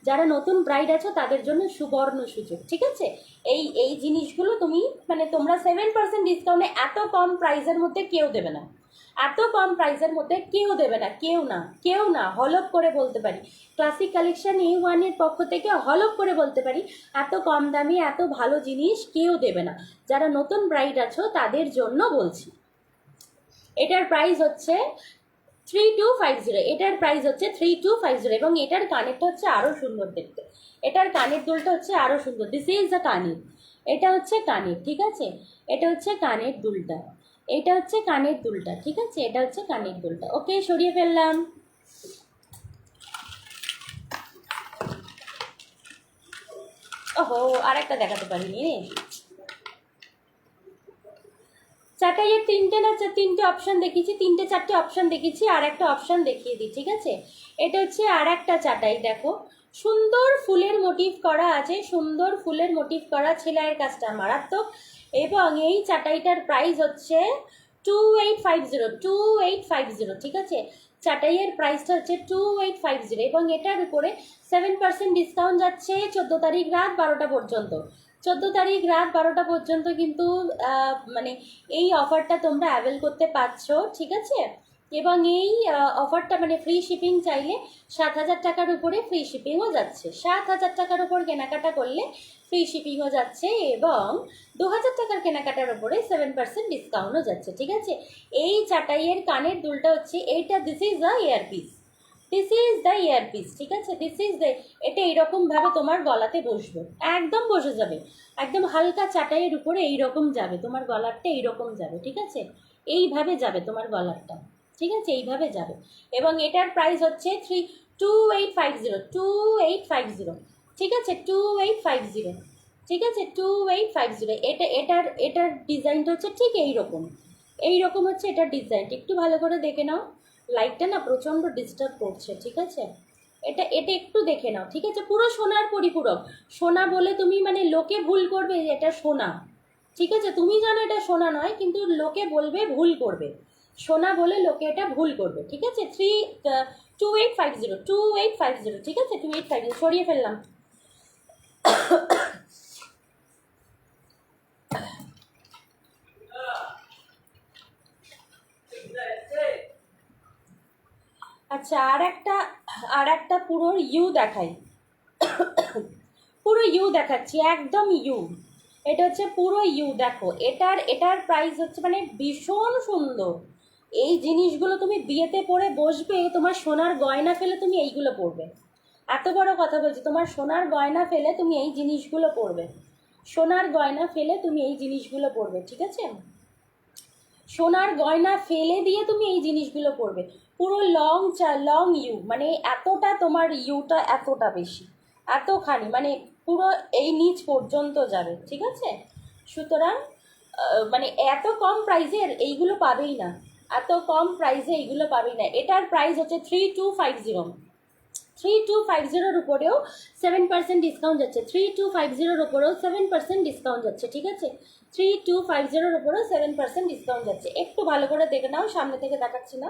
যারা নতুন ব্রাইড আছো তাদের জন্য সুবর্ণ সুযোগ, ঠিক আছে? এই এই জিনিসগুলো তুমি মানে তোমরা 7% ডিসকাউন্টে এত কম প্রাইসের মধ্যে কেউ দেবে না, এত কম প্রাইসের মধ্যে কেউ দেবে না, কেউ না, কেউ না, হলপ করে বলতে পারি। ক্লাসিক কালেকশন A1-এর পক্ষ থেকে হলপ করে বলতে পারি, এত কম দামে এত ভালো জিনিস কেউ দেবে না। যারা নতুন ব্রাইড আছো তাদের জন্য বলছি। এটার প্রাইস হচ্ছে 3250, এটার প্রাইস হচ্ছে 3250, এবং এটার কানেরটা হচ্ছে আরও সুন্দর দেখতে, এটার কানের দুলটা হচ্ছে আরও সুন্দর। দিস ইজ দ্য কানের, এটা হচ্ছে কানের, ঠিক আছে? এটা হচ্ছে কানের দুলটা, এটা হচ্ছে কানের দুলটা, ঠিক আছে? এটা হচ্ছে কানের দুলটা। ওকে, সরিয়ে ফেললাম। ওহো, আর একটা দেখাতে পারিনি রে। চাটাইয়ের তিনটে অপশান দেখিয়েছি, 3-4টে অপশান দেখিয়েছি, আর একটা অপশান দেখিয়ে দিই, ঠিক আছে? এটা হচ্ছে আর একটা চাটাই, দেখো সুন্দর ফুলের মোটিভ করা আছে, সুন্দর ফুলের মোটিভ করা, সেলাইয়ের কাজটা মারাত্মক, এবং এই চাটাইটার প্রাইস হচ্ছে 2850, ঠিক আছে? চাটাইয়ের প্রাইসটা হচ্ছে 2850, এবং এটার উপরে 7% ডিসকাউন্ট যাচ্ছে 14 তারিখ রাত 12টা পর্যন্ত। 14 তারিখ রাত 12টা পর্যন্ত কিন্তু মানে এই অফারটা তোমরা অ্যাভেল করতে পারছো, ঠিক আছে? এবং এই অফারটা মানে ফ্রি শিপিং চাইলে 7000 টাকার উপরে ফ্রি শিপিংও যাচ্ছে, 7000 টাকার উপর কেনাকাটা করলে ফ্রি শিপিংও যাচ্ছে, এবং 2000 টাকার কেনাকাটার উপরে 7% ডিসকাউন্টও যাচ্ছে, ঠিক আছে? এই চাটাইয়ের কানের দুলটা হচ্ছে এইটা, this is the earpiece, this is the earpiece, ঠিক আছে? দিস ইজ দ্য, এটা এইরকমভাবে তোমার গলাতে বসবে, একদম বসে যাবে, একদম হালকা চাটাইয়ের উপরে এইরকম যাবে তোমার গলারটা, এইরকম যাবে, ঠিক আছে? এইভাবে যাবে তোমার গলারটা, ঠিক আছে? এইভাবে যাবে, এবং এটার প্রাইস হচ্ছে 2850, ঠিক আছে? 2850, ঠিক আছে? 2850, এটার ডিজাইনটা হচ্ছে ঠিক এইরকম, এইরকম হচ্ছে এটার ডিজাইনটা, একটু ভালো করে দেখে নাও, লাইটটা না প্রচণ্ড ডিস্টার্ব করছে, ঠিক আছে? এটা এটা একটু দেখে নাও, ঠিক আছে? পুরো সোনার পরিপূরক, সোনা বলে তুমি মানে লোকে ভুল করবে যে এটা সোনা, ঠিক আছে? তুমি জানো এটা সোনা নয়, কিন্তু লোকে বলবে, ভুল করবে, সোনা বলে লোকে এটা ভুল করবে, ঠিক আছে? 2850, ঠিক আছে? 2850, সরিয়ে ফেললাম। আচ্ছা, আর একটা পুরো ইউ দেখাই, পুরো ইউ দেখাচ্ছি, একদম ইউ, এটা হচ্ছে পুরো ইউ, দেখো এটার প্রাইস হচ্ছে মানে ভীষণ সুন্দর। এই জিনিসগুলো তুমি বিয়েতে পরে বসবে, তোমার সোনার গয়না ফেলে তুমি এইগুলো পরবে, এত বড় কথা বলছি, তোমার সোনার গয়না ফেলে তুমি এই জিনিসগুলো পরবে, সোনার গয়না ফেলে তুমি এই জিনিসগুলো পরবে, ঠিক আছে? সোনার গয়না ফেলে দিয়ে তুমি এই জিনিসগুলো পরবে, পুরো লং ইউ, মানে এতটা তোমার ইউটা এতটা বেশি, এতখানি মানে পুরো এই নিচ পর্যন্ত যাবে, ঠিক আছে। সুতরাং মানে এত কম প্রাইসে এইগুলো পাবেই না, এত কম প্রাইসে এইগুলো পাবেই না। এটার প্রাইস হচ্ছে 3250। 3250-র উপরেও 7% ডিসকাউন্ট যাচ্ছে, 3250-র উপরেও 7% ডিসকাউন্ট যাচ্ছে, ঠিক আছে। 3250-র উপরেও 7% ডিসকাউন্ট যাচ্ছে। একটু ভালো করে দেখে নাও, সামনে থেকে দেখাচ্ছি না।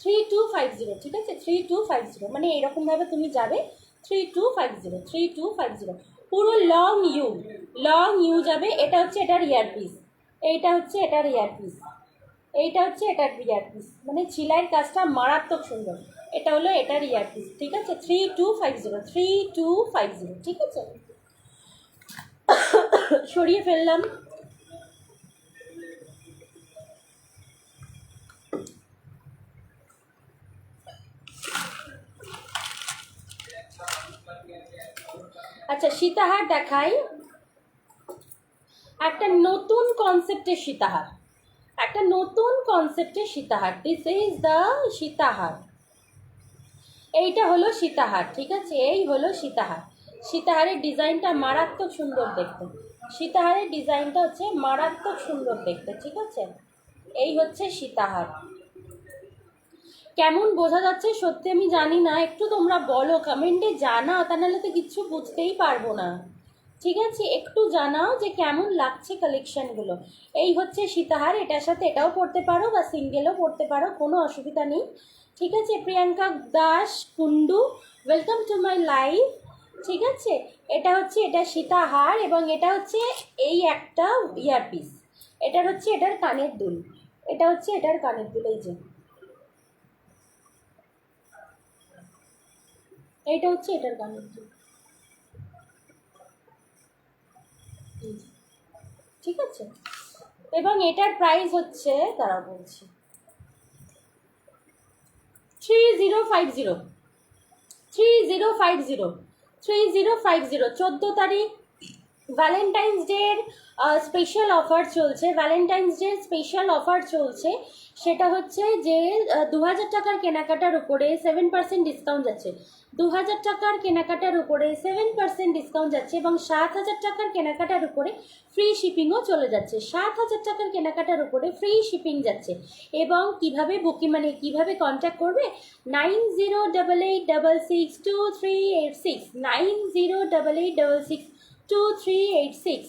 3250, ঠিক আছে, 3250 মানে এইরকমভাবে তুমি যাবে 3250, 3250 পুরো লং ইউ যাবে। এটা হচ্ছে এটার ইয়ারপিস, এইটা হচ্ছে এটার ইয়ারপিস, এইটা হচ্ছে এটার ইয়ারপিস, মানে ছিলাইয়ের কাজটা মারাত্মক সুন্দর। এটা হলো এটার ইয়ারপিস, ঠিক আছে। 3250, 3250, ঠিক আছে। সরিয়ে ফেললাম। আচ্ছা সীতাহার দেখাই, একটা নতুন কনসেপ্টের সীতাহার, একটা নতুন কনসেপ্টের সীতাহার। দিস ইজ দ্য সীতাহার, এইটা হলো সীতাহার, ঠিক আছে। এই হলো সীতাহার। সীতাহারের ডিজাইনটা মারাত্মক সুন্দর দেখতে, সীতাহারের ডিজাইনটা হচ্ছে মারাত্মক সুন্দর দেখতে, ঠিক আছে। এই হচ্ছে সীতাহার। কেমন বোঝা যাচ্ছে সত্যি আমি জানি না, একটু তোমরা বলো, কমেন্টে জানাও, তা নাহলে তো কিচ্ছু বুঝতেই পারবো না, ঠিক আছে। একটু জানাও যে কেমন লাগছে কালেকশানগুলো। এই হচ্ছে সীতাহার, এটার সাথে এটাও পরতে পারো বা সিঙ্গেলও পরতে পারো, কোনো অসুবিধা নেই, ঠিক আছে। Priyanka Das Kundu, welcome to my live, ঠিক আছে। এটা হচ্ছে এটা সীতাহার, এবং এটা হচ্ছে এই একটা ইয়ারপিস, এটার হচ্ছে এটার কানের দুল, এটা হচ্ছে এটার কানের দুল, এই যে এইটা হচ্ছে এটার কানের দুল, ঠিক আছে। এবং এটার প্রাইস হচ্ছে, তারা বলছি 3050, 3050, 3050। 14 তারিখ ভ্যালেন্টাইন্স ডের স্পেশাল অফার চলছে, ভ্যালেন্টাইন্স ডের স্পেশাল অফার চলছে। সেটা হচ্ছে যে 2000 টাকার কেনাকাটার উপরে 7% ডিসকাউন্ট যাচ্ছে, 2000 টাকার কেনাকাটার উপরে 7% ডিসকাউন্ট যাচ্ছে, এবং 7000 টাকার কেনাকাটার উপরে ফ্রি শিপিংও চলে যাচ্ছে, 7000 টাকার কেনাকাটার উপরে ফ্রি শিপিং যাচ্ছে। এবং কিভাবে বুকিং মানে কিভাবে কন্ট্যাক্ট করবে, 9088662386, 9088662386।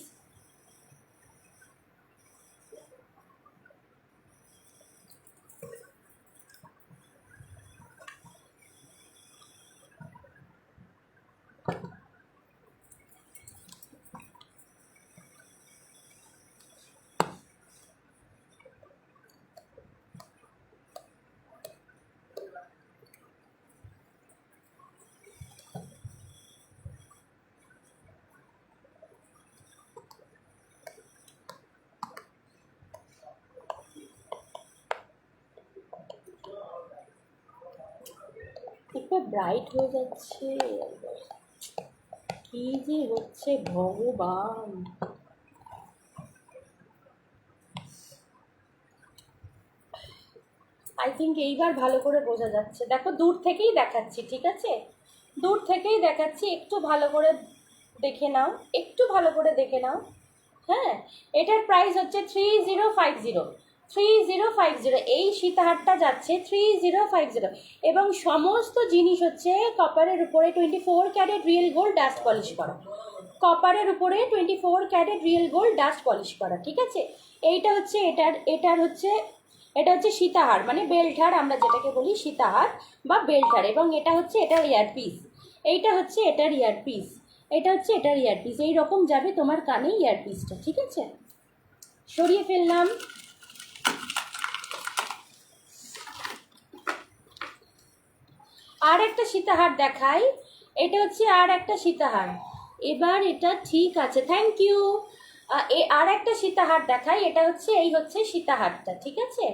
একটু ব্রাইট হয়ে যাচ্ছে, কি যে হচ্ছে ভগবান। আই থিঙ্ক এইবার ভালো করে বোঝা যাচ্ছে, দেখো দূর থেকেই দেখাচ্ছি, ঠিক আছে, দূর থেকেই দেখাচ্ছি, একটু ভালো করে দেখে নাও, একটু ভালো করে দেখে নাও। হ্যাঁ, এটার প্রাইস হচ্ছে 3050, 3050। এই সীতাহারটা যাচ্ছে 3050, এবং সমস্ত জিনিস হচ্ছে কপারের উপরে 24 carat real gold dust polish করা, কপারের উপরে 24 carat real gold dust polish করা, ঠিক আছে। এইটা হচ্ছে এটার হচ্ছে এটা হচ্ছে সীতাহার, মানে বেল্টহার আমরা যেটাকে বলি সীতাহার বা বেল্টহার, এবং এটা হচ্ছে এটার ইয়ারপিস, এইটা হচ্ছে এটার ইয়ারপিস, এটা হচ্ছে এটার ইয়ারপিস। এইরকম যাবে তোমার কানে ইয়ারপিসটা, ঠিক আছে। সরিয়ে ফেললাম। আর একটা সীতাহার দেখাই, এটা হচ্ছে আর একটা সীতাহার, এবার এটা ঠিক আছে, থ্যাংক ইউ। আর একটা সীতাহার দেখাই, এটা হচ্ছে এই হচ্ছে সীতাহারটা, ঠিক আছে।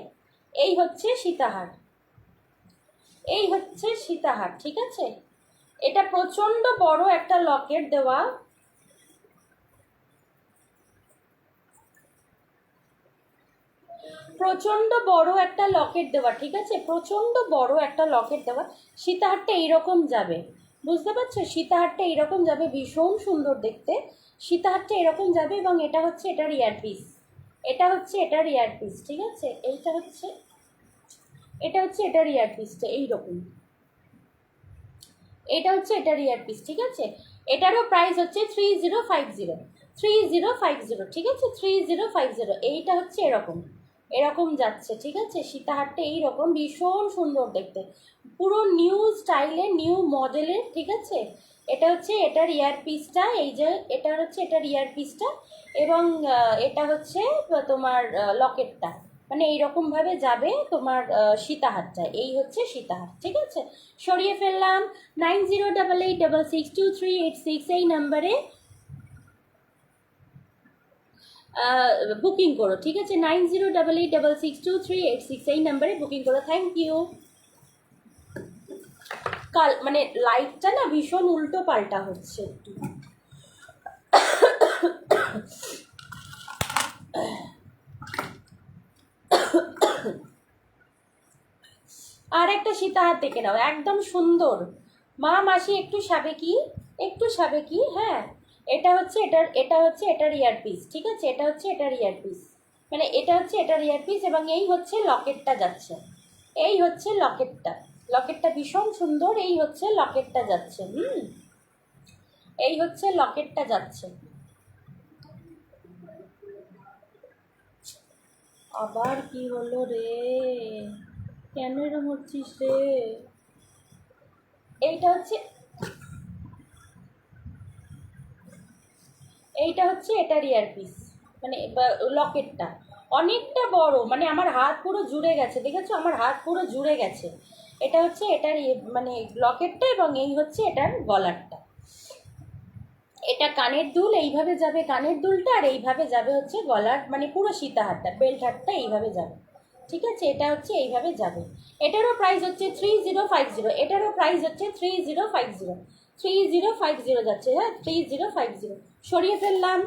এই হচ্ছে সীতাহার, এই হচ্ছে সীতাহার, ঠিক আছে। এটা প্রচন্ড বড় একটা লকেট দেওয়া, প্রচণ্ড বড় একটা লকেট দেওয়া, ঠিক আছে, প্রচণ্ড বড় একটা লকেট দেওয়া। সীতাহারটা এইরকম যাবে, বুঝতে পারছো? সীতাহারটা এইরকম যাবে, ভীষণ সুন্দর দেখতে। সীতাহারটা এরকম যাবে এবং এটা হচ্ছে এটার ইয়ারপিস, এটা হচ্ছে এটার ইয়ারপিস, ঠিক আছে। এটা হচ্ছে এটার ইয়ারপিসটা এইরকম, এটা হচ্ছে এটার ইয়ারপিস, ঠিক আছে। এটারও প্রাইস হচ্ছে 3050, 3050, ঠিক আছে, 3050। এইটা হচ্ছে এরকম এরকম যাচ্ছে, ঠিক আছে। সীতাহারটা এইরকম ভীষণ সুন্দর দেখতে, পুরো নিউ স্টাইলে, নিউ মডেলের, ঠিক আছে। এটা হচ্ছে এটার ইয়ারপিসটা, এই যে এটা হচ্ছে এটার ইয়ারপিসটা, এবং এটা হচ্ছে তোমার লকেটটা, মানে এইরকমভাবে যাবে তোমার সীতাহারটা। এই হচ্ছে সীতাহার, ঠিক আছে। সরিয়ে ফেললাম। 9088662386 এই নাম্বারে বুকিং করো, ঠিক আছে। 9088662386 এই নাম্বারে বুকিং করো। Thank you. কাল মানে লাইটটা না ভীষণ উল্টো পাল্টা হচ্ছে একটু। আর একটা সীতাহার দেখে নাও, একদম সুন্দর। মা মাসি একটু সাবেকি, একটু সাবেকি, হ্যাঁ। এটা হচ্ছে এটার ইয়ারপিস, ঠিক আছে। এটা হচ্ছে এটার ইয়ারপিস, মানে এটা হচ্ছে এটার ইয়ারপিস, এবং এই হচ্ছে লকেটটা যাচ্ছে, এই হচ্ছে লকেটটা, লকেটটা ভীষণ সুন্দর। এই হচ্ছে লকেটটা যাচ্ছে, এই হচ্ছে লকেটটা যাচ্ছে। আবার কি হলো রে, কেন এরকম হচ্ছিস রে? এইটা হচ্ছে এটার ইয়ারপিস, মানে লকেটটা অনেকটা বড়, মানে আমার হাত পুরো জুড়ে গেছে, দেখেছো, আমার হাত পুরো জুড়ে গেছে। এটা হচ্ছে এটার মানে লকেটটা, এবং এই হচ্ছে এটার গলারটা। এটা কানের দুল এইভাবে যাবে, কানের দুলটা, আর এইভাবে যাবে হচ্ছে গলার, মানে পুরো সীতাহারটা, বেল্ট হারটা এইভাবে যাবে, ঠিক আছে। এটা হচ্ছে এইভাবে যাবে। এটারও প্রাইস হচ্ছে 3050, এটারও প্রাইস হচ্ছে 3050, 3050 যাচ্ছে, হ্যাঁ, 3050। সরিয়ে ফেললাম।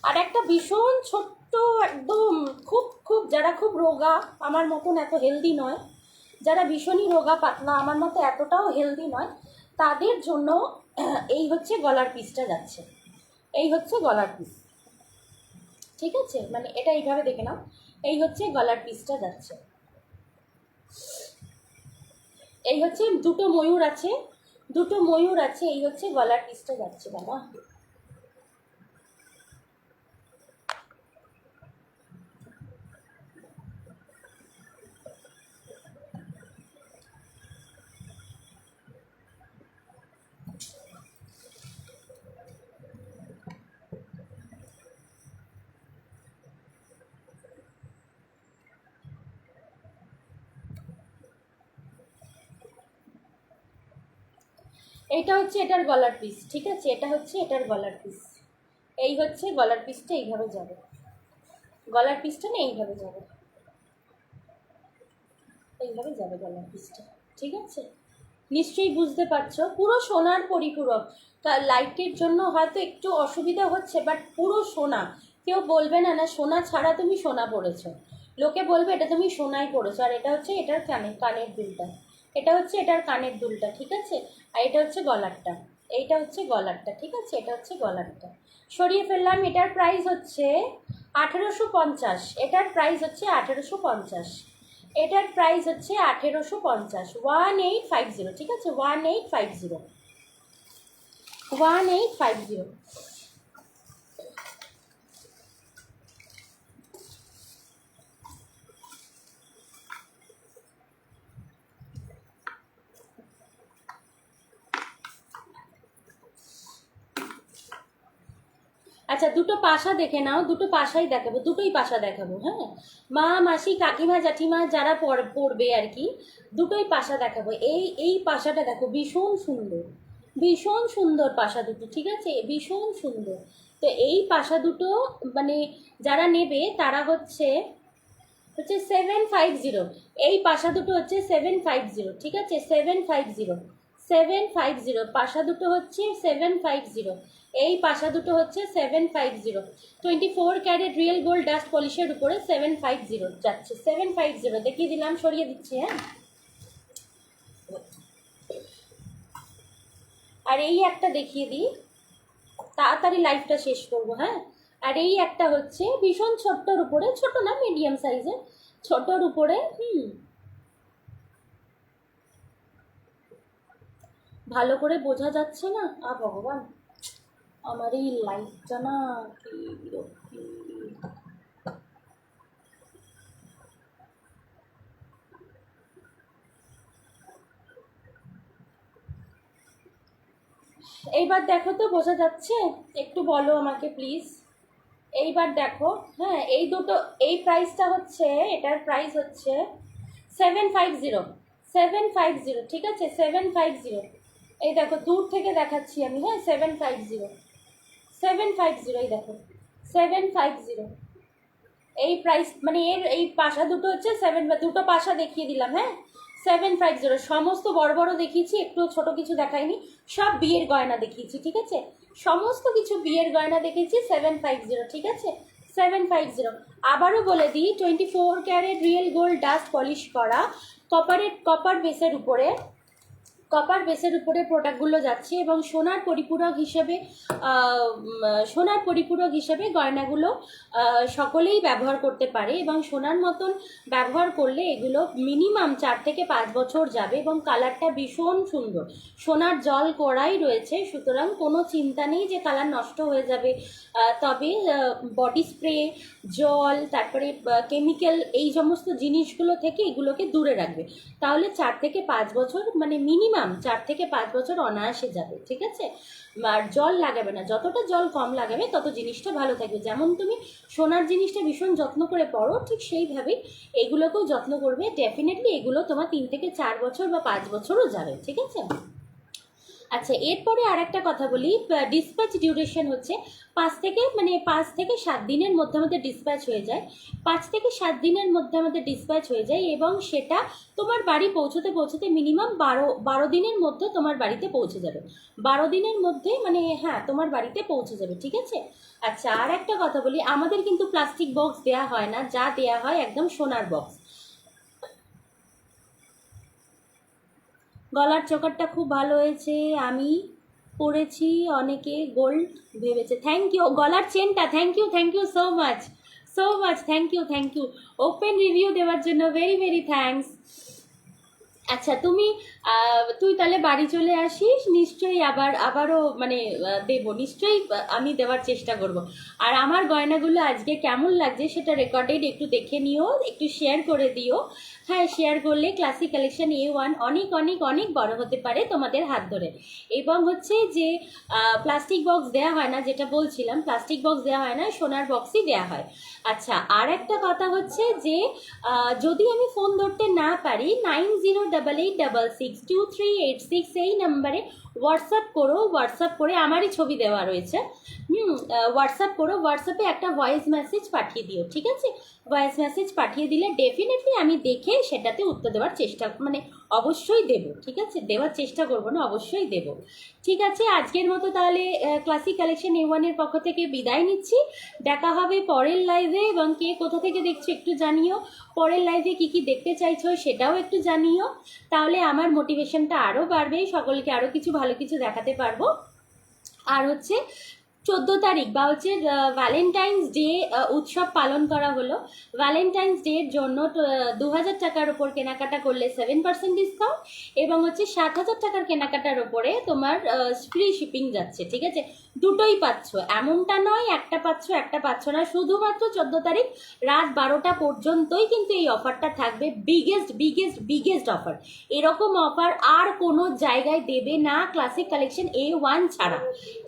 আর একটা ভীষণ ছোট্ট, একদম খুব খুব, যারা খুব রোগা, আমার মতন এত হেলদি নয়, যারা ভীষণই রোগা পাতলা, আমার মতো এতটাও হেলদি নয়, তাদের জন্য এই হচ্ছে গলার পিসটা যাচ্ছে, এই হচ্ছে গলার পিস, ঠিক আছে। মানে এটা এইভাবে দেখে নাও, এই হচ্ছে গলার পিসটা যাচ্ছে। এই হচ্ছে দুটো ময়ূর আছে, দুটো ময়ূর আছে, এই হচ্ছে গলার পিসটা যাচ্ছে বাবা। এইটা হচ্ছে এটার গলার পিস, ঠিক আছে। এটা হচ্ছে এটার গলার পিস, এই হচ্ছে গলার পিসটা, এইভাবে যাবে, গলার পিসটা না এইভাবে যাবে, এইভাবে যাবে গলার পিসটা, ঠিক আছে। নিশ্চয়ই বুঝতে পারছো, পুরো সোনার পরিপূরক। লাইটের জন্য হয়তো একটু অসুবিধা হচ্ছে, বাট পুরো সোনা। কেউ বলবে না না সোনা ছাড়া তুমি সোনা পরেছো, লোকে বলবে এটা তুমি সোনাই পরেছো। আর এটা হচ্ছে এটার কানের দুলটা, এটা হচ্ছে এটার কানের দুলটা, ঠিক আছে। আর এটা হচ্ছে গলারটা, এইটা হচ্ছে গলারটা, ঠিক আছে। এটা হচ্ছে গলারটা। সরিয়ে ফেললাম। এটার প্রাইস হচ্ছে 1850, এটার প্রাইস হচ্ছে 1850, এটার প্রাইস হচ্ছে 1850, 1850, ঠিক আছে, 1850, 1850। আচ্ছা, দুটো পাশা দেখে নাও, দুটো পাশাই দেখাবো, দুটোই পাশা দেখাবো, হ্যাঁ। মা মাসি কাকিমা জেঠিমা যারা পড়বে আর কি, দুটোই পাশা দেখাবো। এই পাশাটা দেখো, ভীষণ সুন্দর, ভীষণ সুন্দর পাশা দুটো, ঠিক আছে, ভীষণ সুন্দর। তো এই পাশা দুটো মানে যারা নেবে তারা হচ্ছে 750, এই পাশা দুটো হচ্ছে 750, ঠিক আছে, 750, 750 পাশা দুটো হচ্ছে 750। এই পাশা দুটো হচ্ছে 750, 24 ক্যারেট রিয়েল গোল্ড ডাস্ট পলিশের উপরে 750 যাচ্ছে, 750 দেখিয়ে দিলাম, সরিয়ে দিচ্ছি। হ্যাঁ, আর এই একটা দেখিয়ে দিই, তাড়াতাড়ি লাইফটা শেষ করবো। হ্যাঁ, আর এই একটা হচ্ছে ভীষণ ছোট্টর উপরে, ছোট না মিডিয়াম সাইজের, ছোটর উপরে। ভালো করে বোঝা যাচ্ছে না, ভগবান আমার এই লাইটটা না কি বিরক্তি। এইবার দেখো তো বোঝা যাচ্ছে, একটু বলো আমাকে প্লিজ। এইবার দেখো। হ্যাঁ, এই দুটো, এই প্রাইসটা হচ্ছে, এটার প্রাইস হচ্ছে 750, 750, ঠিক আছে, 750। এই দেখো দূর থেকে দেখাচ্ছি আমি। হ্যাঁ, 750, 750, এই দেখো 750। এই প্রাইস মানে এর এই পাশা দুটো হচ্ছে দুটো পাশা দেখিয়ে দিলাম। হ্যাঁ, 750। সমস্ত বড় বড় দেখিয়েছি, একটু ছোট কিছু দেখাইনি, সব বিয়ের গয়না দেখিয়েছি, ঠিক আছে, সমস্ত কিছু বিয়ের গয়না দেখিয়েছি, 750, ঠিক আছে, 750। আবারও বলে দিই, 24 carat real gold dust polish করা কপার বেসের উপরে, কপার বেসের উপরে প্রোডাক্টগুলো যাচ্ছে, এবং সোনার পরিপূরক হিসেবে গয়নাগুলো সকলেই ব্যবহার করতে পারে, এবং সোনার মতন ব্যবহার করলে এগুলো মিনিমাম 4 থেকে 5 বছর যাবে, এবং কালারটা ভীষণ সুন্দর, সোনার জল করাই রয়েছে, সুতরাং কোনো চিন্তা নেই যে কালার নষ্ট হয়ে যাবে। তবে বডি স্প্রে, জল, তারপরে কেমিক্যাল, এই সমস্ত জিনিসগুলো থেকে এগুলোকে দূরে রাখবে, তাহলে 4 থেকে 5 বছর, মানে মিনিমাম 4 থেকে 5 বছর অনায়াসে যাবে, ঠিক আছে। আর জল লাগাবে না, যতটা জল কম লাগাবে তত জিনিসটা ভালো থাকবে। যেমন তুমি সোনার জিনিসটা ভীষণ যত্ন করে পড়ো, ঠিক সেইভাবেই এগুলোকেও যত্ন করবে, ডেফিনেটলি এগুলো তোমার 3 থেকে 4 বছর বা 5 বছরও যাবে, ঠিক আছে। আচ্ছা, এরপরে আর একটা কথা বলি, ডিসপ্যাচ ডিউরেশন হচ্ছে 5 থেকে 7 দিনের মধ্যে আমাদের ডিসপ্যাচ হয়ে যায়, 5 থেকে 7 দিনের মধ্যে আমাদের ডিসপ্যাচ হয়ে যায়, এবং সেটা তোমার বাড়ি পৌঁছতে মিনিমাম 12 দিনের মধ্যে তোমার বাড়িতে পৌঁছে যাবে, 12 দিনের মধ্যে, মানে হ্যাঁ তোমার বাড়িতে পৌঁছে যাবে, ঠিক আছে। আচ্ছা, আর একটা কথা বলি, আমাদের কিন্তু প্লাস্টিক বক্স দেওয়া হয় না, যা দেওয়া হয় একদম সোনার বক্স। গলার চোকারটা খুব ভালো হয়েছে, আমি পরেছি, অনেকে গোল্ড ভেবেছে। Thank you. গলার চেনটা, thank you so much, so much, thank you open review দেওয়ার জন্য, ভেরি ভেরি থ্যাঙ্কস। আচ্ছা, তুই তাহলে বাড়ি চলে আসিস নিশ্চয়ই, আবারও মানে দেবো নিশ্চয়ই, আমি দেওয়ার চেষ্টা করব। আর আমার গয়নাগুলো আজকে কেমন লাগছে সেটা রেকর্ডেড একটু দেখে নিও, একটু শেয়ার করে দিও। হ্যাঁ, শেয়ার করলে ক্লাসিক কালেকশন A1 অনেক অনেক অনেক বড় হতে পারে তোমাদের হাত ধরে। এবং হচ্ছে যে প্লাস্টিক বক্স দেওয়া হয় না, যেটা বলছিলাম, প্লাস্টিক বক্স দেওয়া হয় না, সোনার বক্সই দেওয়া হয়। আচ্ছা, আর একটা কথা হচ্ছে যে যদি আমি ফোন ধরতে না পারি, 9088662386 এই নাম্বারে হোয়াটসঅ্যাপ করো, হোয়াটসঅ্যাপ করে, আমারই ছবি দেওয়া রয়েছে, হোয়াটসঅ্যাপ করো, হোয়াটসঅ্যাপে একটা ভয়েস মেসেজ পাঠিয়ে দিও, ঠিক আছে। ভয়েস মেসেজ পাঠিয়ে দিলে ডেফিনেটলি আমি দেখে সেটাতে উত্তর দেওয়ার চেষ্টা, মানে অবশ্যই দেবো, ঠিক আছে, দেওয়ার চেষ্টা করবো না, অবশ্যই দেবো। ঠিক আছে, আজকের মতো তাহলে ক্লাসিক কালেকশন A1 এর পক্ষ থেকে বিদায় নিচ্ছি। দেখা হবে পরের লাইভে, এবং কে কোথা থেকে দেখছো একটু জানিও, পরের লাইভে কি কি দেখতে চাইছো সেটাও একটু জানিও, তাহলে আমার মোটিভেশনটা আরও বাড়বে, সকলকে আরও কিছু ভালো কিছু দেখাতে পারবো। আর হচ্ছে 14 তারিখ বা হচ্ছে ভ্যালেন্টাইন্স ডে উৎসব পালন করা হলো, ভ্যালেন্টাইন্স ডের জন্য 2000 টাকার ওপর কেনাকাটা করলে 7% ডিসকাউন্ট, এবং হচ্ছে 7000 টাকার কেনাকাটার ওপরে তোমার ফ্রি শিপিং যাচ্ছে, ঠিক আছে। দুটোই পাচ্ছ, এমনটা নয় একটা পাচ্ছ না, শুধুমাত্র 14 তারিখ রাত 12টা পর্যন্তই কিন্তু এই অফারটা থাকবে, বিগেস্ট অফার। এরকম অফার আর কোনো জায়গায় দেবে না ক্লাসিক কালেকশন A1 ছাড়া,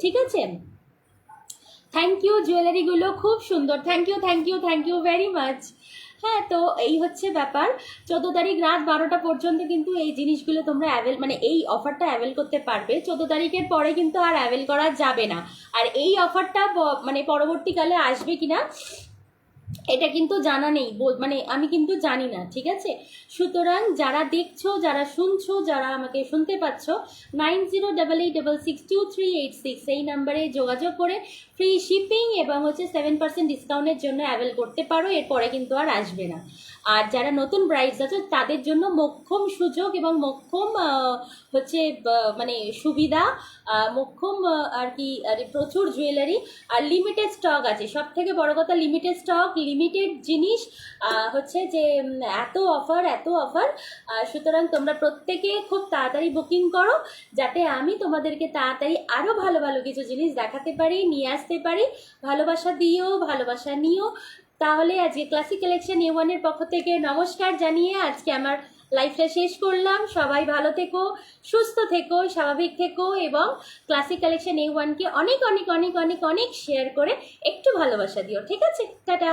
ঠিক আছে। থ্যাংক ইউ, জুয়েলারিগুলো খুব সুন্দর, থ্যাংক ইউ ভেরি মাচ। হ্যাঁ, তো এই হচ্ছে ব্যাপার, 14 তারিখ রাত 12টা পর্যন্ত কিন্তু এই জিনিসগুলো তোমরা মানে এই অফারটা অ্যাভেল করতে পারবে, 14 তারিখের পরে কিন্তু আর অ্যাভেল করা যাবে না। আর এই অফারটা মানে পরবর্তীকালে আসবে কিনা এটা কিন্তু জানা নেই, মানে আমি কিন্তু জানি না, ঠিক আছে? সুতরাং যারা দেখছো, যারা শুনছো, যারা আমাকে শুনতে পাচ্ছ, 9088662386 এই নাম্বারে যোগাযোগ করে ফ্রি শিপিং এবং হচ্ছে 7% ডিসকাউন্টের জন্য অ্যাভেল করতে পারো, এরপরে কিন্তু আর আসবে না। আর যারা নতুন ব্রাইডস আছে তাদের জন্য মোক্ষম সুযোগ এবং মোক্ষম হচ্ছে মানে সুবিধা, মোক্ষম আর কি প্রচুর জুয়েলারি আর লিমিটেড স্টক আছে। সব থেকে বড় কথা লিমিটেড স্টক, লিমিটেড জিনিস, হচ্ছে যে এত অফার, এত অফার। সুতরাং তোমরা প্রত্যেকে খুব তাড়াতাড়ি বুকিং করো, যাতে আমি তোমাদেরকে তাড়াতাড়ি আরও ভালো ভালো কিছু জিনিস দেখাতে পারি, নিয়ে আসতে পারি। ভালোবাসা দিও, ভালোবাসা নিও। তাহলে আজকে ক্লাসিক কালেকশন A1 এর পক্ষ থেকে নমস্কার জানিয়ে আজকে আমার লাইফটা শেষ করলাম। সবাই ভালো থেকো, সুস্থ থেকো, স্বাভাবিক থেকো এবং ক্লাসিক কালেকশন A1 কে অনেক অনেক অনেক অনেক অনেক শেয়ার করে একটু ভালোবাসা দিও, ঠিক আছে? টাটা।